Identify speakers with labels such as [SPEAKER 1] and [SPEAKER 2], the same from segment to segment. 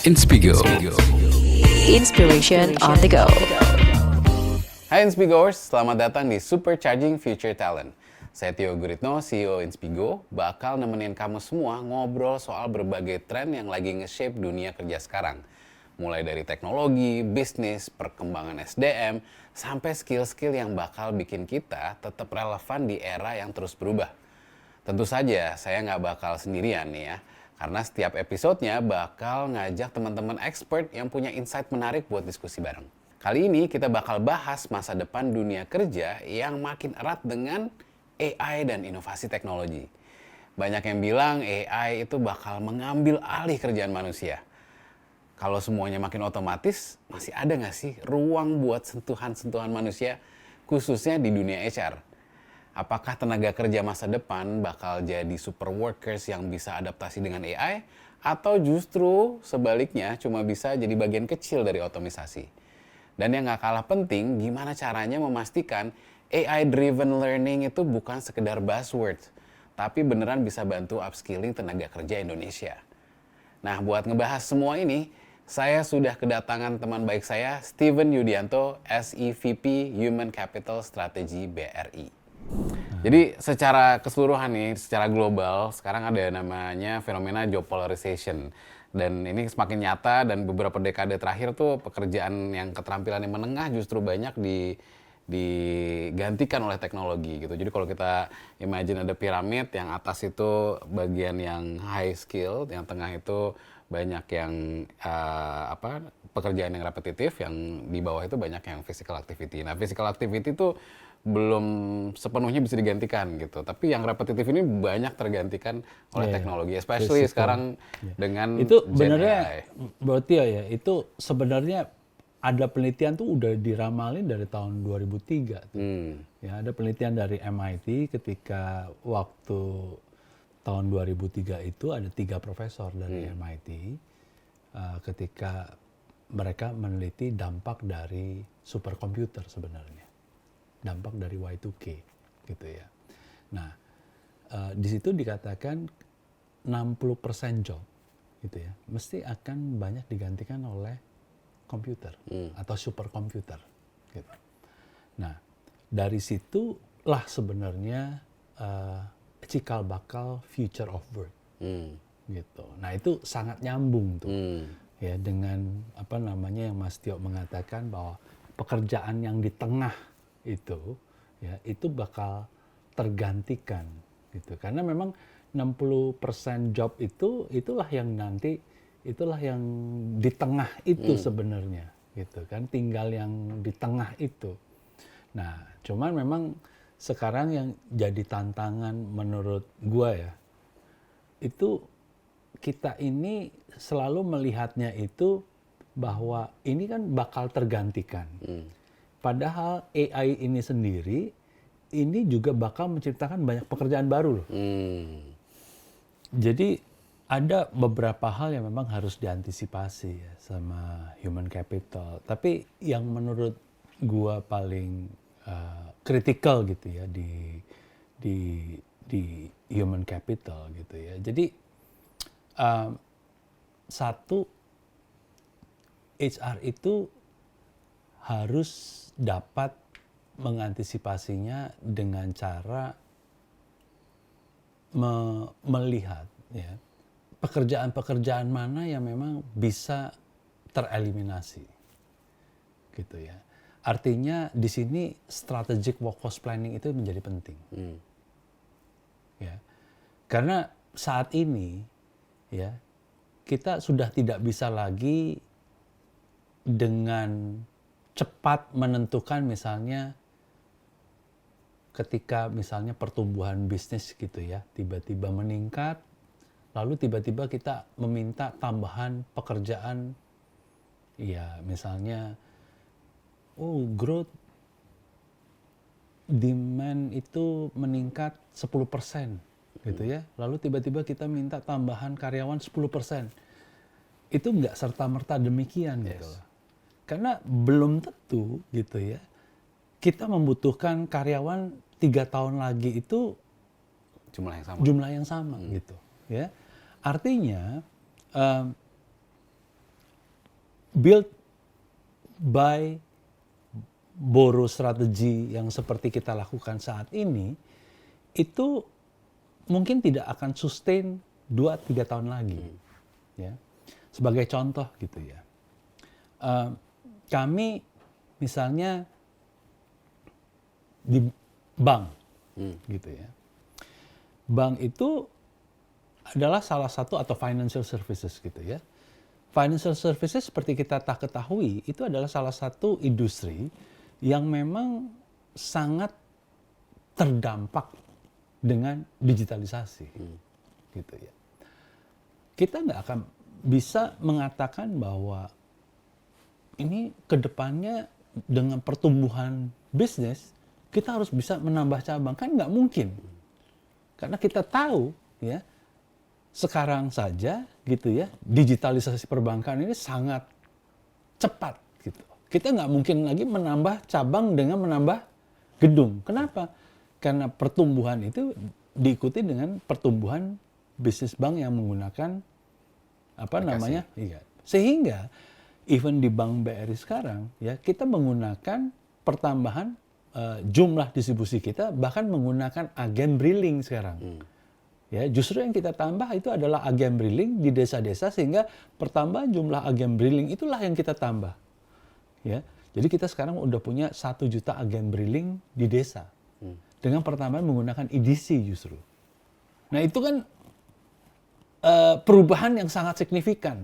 [SPEAKER 1] Inspigo.
[SPEAKER 2] Inspiration on the go.
[SPEAKER 3] Hai Inspigoers, selamat datang di Supercharging Future Talent. Saya Tio Guritno, CEO Inspigo, bakal nemenin kamu semua ngobrol soal berbagai tren yang lagi nge-shape dunia kerja sekarang. Mulai dari teknologi, bisnis, perkembangan SDM, sampai skill-skill yang bakal bikin kita tetap relevan di era yang terus berubah. Tentu saja saya nggak bakal sendirian nih ya, karena setiap episodenya bakal ngajak teman-teman expert yang punya insight menarik buat diskusi bareng. Kali ini kita bakal bahas masa depan dunia kerja yang makin erat dengan AI dan inovasi teknologi. Banyak yang bilang AI itu bakal mengambil alih kerjaan manusia. Kalau semuanya makin otomatis, masih ada nggak sih ruang buat sentuhan-sentuhan manusia, khususnya di dunia HR? Apakah tenaga kerja masa depan bakal jadi super workers yang bisa adaptasi dengan AI? Atau justru sebaliknya cuma bisa jadi bagian kecil dari otomisasi? Dan yang nggak kalah penting, gimana caranya memastikan AI-driven learning itu bukan sekedar buzzword, tapi beneran bisa bantu upskilling tenaga kerja Indonesia. Nah, buat ngebahas semua ini, saya sudah kedatangan teman baik saya, Steven Yudianto, SEVP Human Capital Strategy BRI. Jadi secara keseluruhan nih, secara global, sekarang ada namanya fenomena job polarization. Dan ini semakin nyata dan beberapa dekade terakhir tuh pekerjaan yang keterampilan yang menengah justru banyak digantikan oleh teknologi gitu. Jadi kalau kita imagine ada piramid, yang atas itu bagian yang high skill, yang tengah itu banyak yang pekerjaan yang repetitif, yang di bawah itu banyak yang physical activity. Nah, physical activity itu belum sepenuhnya bisa digantikan gitu. Tapi yang repetitif ini banyak tergantikan oleh teknologi, especially sekarang dengan
[SPEAKER 4] itu
[SPEAKER 3] Gen
[SPEAKER 4] sebenarnya
[SPEAKER 3] AI.
[SPEAKER 4] berarti ya itu sebenarnya ada penelitian tuh udah diramalin dari tahun 2003 tuh. Ya, ada penelitian dari MIT ketika waktu tahun 2003 itu ada 3 profesor dari MIT ketika mereka meneliti dampak dari superkomputer sebenarnya. Dampak dari Y2K gitu ya. Nah, di situ dikatakan 60% job gitu ya, mesti akan banyak digantikan oleh komputer atau superkomputer gitu. Nah, dari situlah sebenarnya cikal bakal future of work gitu. Nah, itu sangat nyambung tuh ya dengan yang Mas Tio mengatakan bahwa pekerjaan yang di tengah itu ya itu bakal tergantikan gitu, karena memang 60% job itulah yang di tengah itu sebenarnya gitu kan, tinggal yang di tengah itu. Nah, cuman memang sekarang yang jadi tantangan menurut gua ya, itu kita ini selalu melihatnya itu bahwa ini kan bakal tergantikan. Padahal AI ini sendiri, ini juga bakal menciptakan banyak pekerjaan baru loh. Jadi ada beberapa hal yang memang harus diantisipasi ya sama human capital. Tapi yang menurut gua paling kritikal gitu ya di human capital gitu ya. Jadi satu, HR itu harus dapat mengantisipasinya dengan cara melihat ya pekerjaan-pekerjaan mana yang memang bisa tereliminasi gitu ya. Artinya di sini strategic workforce planning itu menjadi penting. Ya. Karena saat ini ya kita sudah tidak bisa lagi dengan cepat menentukan misalnya ketika misalnya pertumbuhan bisnis gitu ya tiba-tiba meningkat, lalu tiba-tiba kita meminta tambahan pekerjaan ya, misalnya growth demand itu meningkat 10% gitu ya, lalu tiba-tiba kita minta tambahan karyawan 10%. Itu nggak serta-merta demikian gitu loh. Karena belum tentu gitu ya, kita membutuhkan karyawan 3 tahun lagi itu jumlah yang sama gitu ya. Artinya build by borrow strategi yang seperti kita lakukan saat ini, itu mungkin tidak akan sustain 2-3 tahun lagi. Ya. Sebagai contoh gitu ya. Kami misalnya di bank gitu ya. Bank itu adalah salah satu atau financial services gitu ya. Financial services seperti kita tak ketahui itu adalah salah satu industri yang memang sangat terdampak dengan digitalisasi, gitu ya. Kita nggak akan bisa mengatakan bahwa ini kedepannya dengan pertumbuhan bisnis kita harus bisa menambah cabang, kan nggak mungkin, karena kita tahu ya. Sekarang saja gitu ya, digitalisasi perbankan ini sangat cepat gitu. Kita nggak mungkin lagi menambah cabang dengan menambah gedung. Kenapa? Karena pertumbuhan itu diikuti dengan pertumbuhan bisnis bank yang menggunakan namanya? Iya. Sehingga even di Bank BRI sekarang ya kita menggunakan pertambahan jumlah distribusi kita, bahkan menggunakan agen briling sekarang. Ya, justru yang kita tambah itu adalah agen briling di desa-desa, sehingga pertambahan jumlah agen briling itulah yang kita tambah. Ya, jadi kita sekarang udah punya 1 juta agen briling di desa dengan pertambahan menggunakan EDC justru. Nah itu kan perubahan yang sangat signifikan.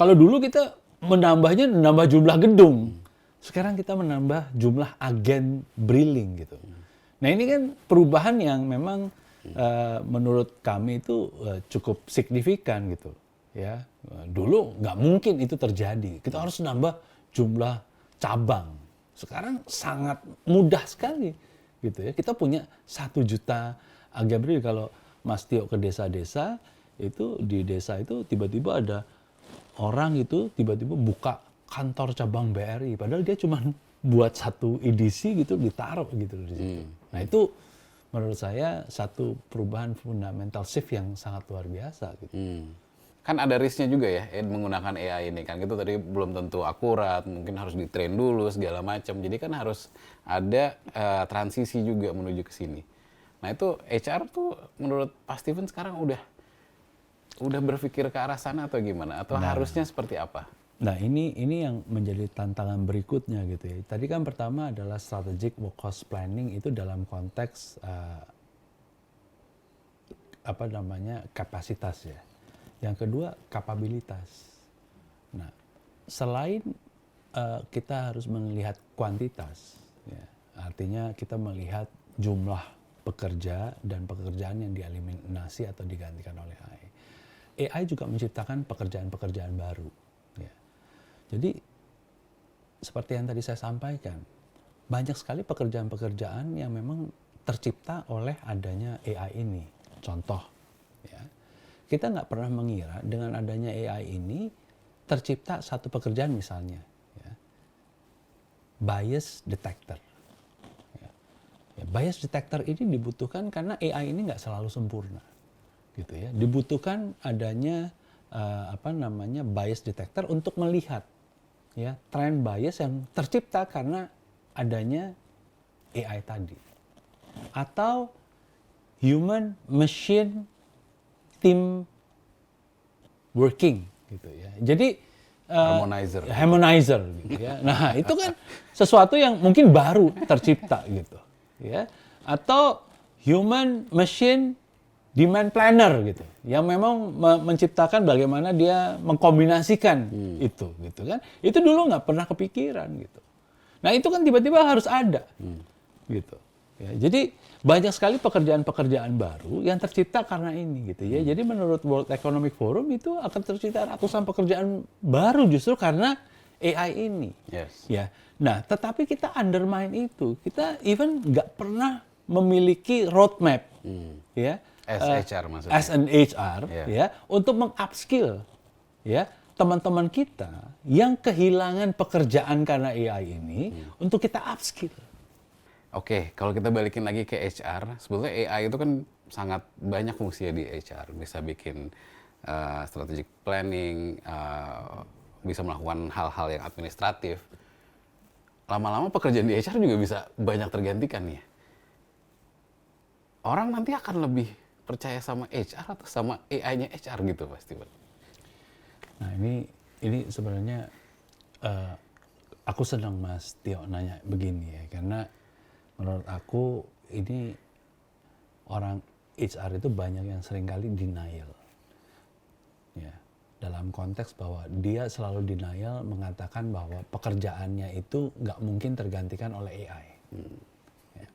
[SPEAKER 4] Kalau dulu kita menambah jumlah gedung, sekarang kita menambah jumlah agen briling gitu. Nah ini kan perubahan yang memang menurut kami itu cukup signifikan gitu ya. Dulu nggak mungkin itu terjadi, kita harus nambah jumlah cabang. Sekarang sangat mudah sekali gitu ya, kita punya 1 juta agen briling. Kalau Mas Tio ke desa-desa itu, di desa itu tiba-tiba ada orang itu tiba-tiba buka kantor cabang BRI, padahal dia cuma buat 1 edisi gitu, ditaruh gitu di situ. Nah itu menurut saya satu perubahan fundamental shift yang sangat luar biasa gitu.
[SPEAKER 3] Kan ada risknya juga ya menggunakan AI ini kan, itu tadi belum tentu akurat, mungkin harus di-train dulu segala macam. Jadi kan harus ada transisi juga menuju ke sini. Nah itu HR tuh menurut Pak Steven sekarang udah berpikir ke arah sana atau gimana? Atau harusnya seperti apa?
[SPEAKER 4] Nah ini yang menjadi tantangan berikutnya gitu ya. Tadi kan pertama adalah strategic workforce planning, itu dalam konteks kapasitas ya. Yang kedua kapabilitas. Nah selain kita harus melihat kuantitas, ya, artinya kita melihat jumlah pekerja dan pekerjaan yang dieliminasi atau digantikan oleh AI. AI juga menciptakan pekerjaan-pekerjaan baru. Ya. Jadi seperti yang tadi saya sampaikan, banyak sekali pekerjaan-pekerjaan yang memang tercipta oleh adanya AI ini. Contoh, ya, kita nggak pernah mengira dengan adanya AI ini tercipta satu pekerjaan misalnya, ya, bias detector. Ya. Ya, bias detector ini dibutuhkan karena AI ini nggak selalu sempurna. Gitu ya. Dibutuhkan adanya bias detector untuk melihat ya tren bias yang tercipta karena adanya AI tadi, atau human machine team working gitu ya. Jadi harmonizer gitu ya. Nah, itu kan sesuatu yang mungkin baru tercipta gitu ya. Atau human machine demand planner gitu, yang memang menciptakan bagaimana dia mengkombinasikan itu gitu kan. Itu dulu nggak pernah kepikiran gitu. Nah itu kan tiba-tiba harus ada gitu ya. Jadi banyak sekali pekerjaan-pekerjaan baru yang tercipta karena ini gitu ya. Jadi menurut World Economic Forum itu akan tercipta ratusan pekerjaan baru justru karena AI ini.
[SPEAKER 3] Yes.
[SPEAKER 4] Ya. Nah tetapi kita undermine itu, kita even nggak pernah memiliki roadmap ya.
[SPEAKER 3] As HR maksudnya.
[SPEAKER 4] As an HR, ya, untuk meng-upskill ya teman-teman kita yang kehilangan pekerjaan karena AI ini untuk kita upskill.
[SPEAKER 3] Oke, kalau kita balikin lagi ke HR, sebetulnya AI itu kan sangat banyak fungsinya di HR. Bisa bikin strategic planning, bisa melakukan hal-hal yang administratif, lama-lama pekerjaan di HR juga bisa banyak tergantikan ya. Orang nanti akan lebih percaya sama HR atau sama AI-nya HR gitu pasti, Pak.
[SPEAKER 4] Nah ini sebenarnya aku senang Mas Tio nanya begini ya, karena menurut aku ini orang HR itu banyak yang seringkali denial. Ya, dalam konteks bahwa dia selalu denial mengatakan bahwa pekerjaannya itu nggak mungkin tergantikan oleh AI. Ya.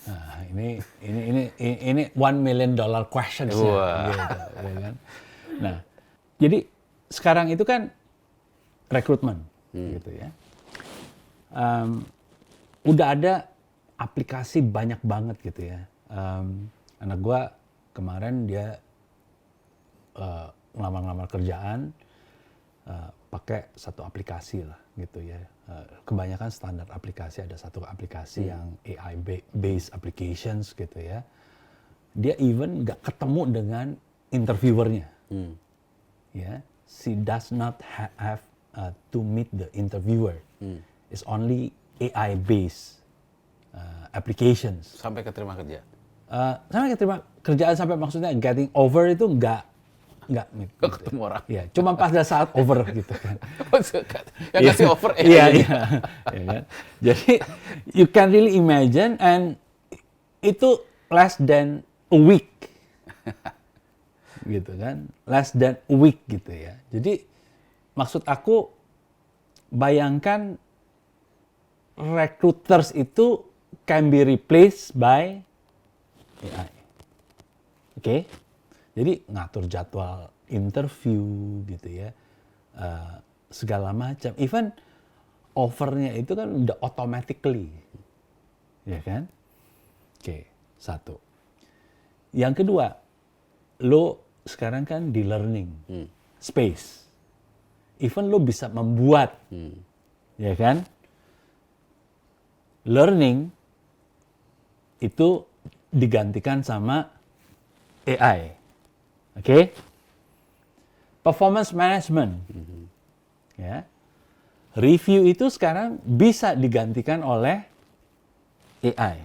[SPEAKER 4] Nah, ini $1 million questions ya, gitu, ya kan? Nah, jadi sekarang itu kan rekrutmen, gitu ya. Udah ada aplikasi banyak banget gitu ya. Anak gua kemarin dia ngelamar-ngelamar kerjaan pakai satu aplikasi lah gitu ya. Kebanyakan standar aplikasi, ada satu aplikasi yang AI based applications gitu ya. Dia even nggak ketemu dengan interviewernya. Ya, she does not have to meet the interviewer. It's only AI based applications.
[SPEAKER 3] Sampai keterima kerja.
[SPEAKER 4] Sampai keterima kerjaan, sampai maksudnya getting over itu nggak gitu.
[SPEAKER 3] Ketemu orang.
[SPEAKER 4] Ya, cuma pada saat over gitu kan.
[SPEAKER 3] Yang kasih over AI.
[SPEAKER 4] Iya. Ya kan? Jadi you can really imagine, and itu less than a week. Gitu kan. Less than a week gitu ya. Jadi maksud aku, bayangkan recruiters itu can be replaced by AI. Oke? Jadi ngatur jadwal interview gitu ya, segala macam. Even offernya itu kan udah automatically, ya kan? Oke, satu. Yang kedua, lo sekarang kan di learning space. Even lo bisa membuat, ya kan? Learning itu digantikan sama AI. Oke? Performance management. Ya. Review itu sekarang bisa digantikan oleh AI.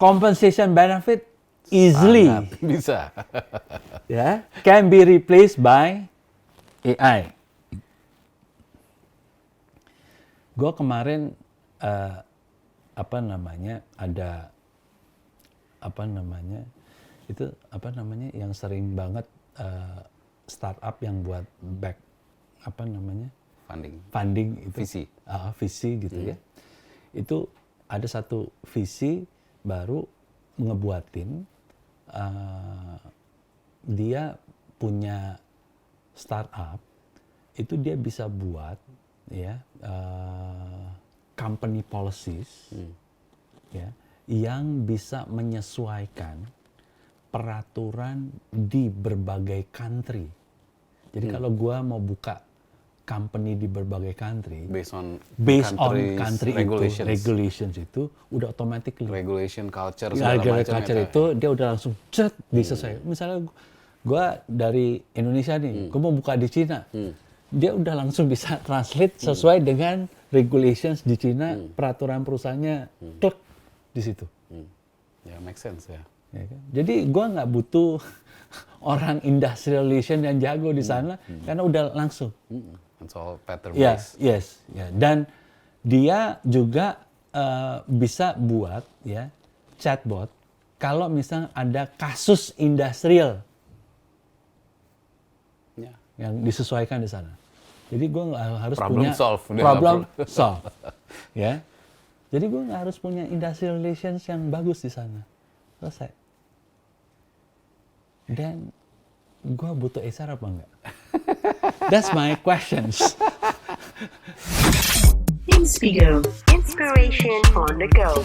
[SPEAKER 4] Compensation benefit easily
[SPEAKER 3] Sangat bisa.
[SPEAKER 4] ya, can be replaced by AI. Gue kemarin yang sering banget startup yang buat funding itu visi gitu ya. Itu ada satu visi baru ngebuatin, dia punya startup itu dia bisa buat ya company policies ya yang bisa menyesuaikan peraturan di berbagai country. Jadi kalau gua mau buka company di berbagai country, based on country regulations itu udah automatically.
[SPEAKER 3] Regulation culture
[SPEAKER 4] segala
[SPEAKER 3] macam.
[SPEAKER 4] Culture itu dia udah langsung bisa saya. Misalnya gua dari Indonesia nih, gua mau buka di Cina. Dia udah langsung bisa translate sesuai dengan regulations di Cina, peraturan perusahaannya, klik di situ.
[SPEAKER 3] Ya, make sense ya.
[SPEAKER 4] Ya kan? Jadi gue nggak butuh orang industrial relation yang jago di sana, karena udah langsung.
[SPEAKER 3] It's all pattern based.
[SPEAKER 4] Yes. Dan dia juga bisa buat ya chatbot kalau misalnya ada kasus industrial yang disesuaikan di sana. Jadi gue nggak harus
[SPEAKER 3] problem
[SPEAKER 4] punya
[SPEAKER 3] solve.
[SPEAKER 4] Ya. Jadi gue nggak harus punya industrial relations yang bagus di sana. Selesai. Dan gue butuh HR apa enggak? That's my questions.
[SPEAKER 1] Inspigo, inspiration on the go.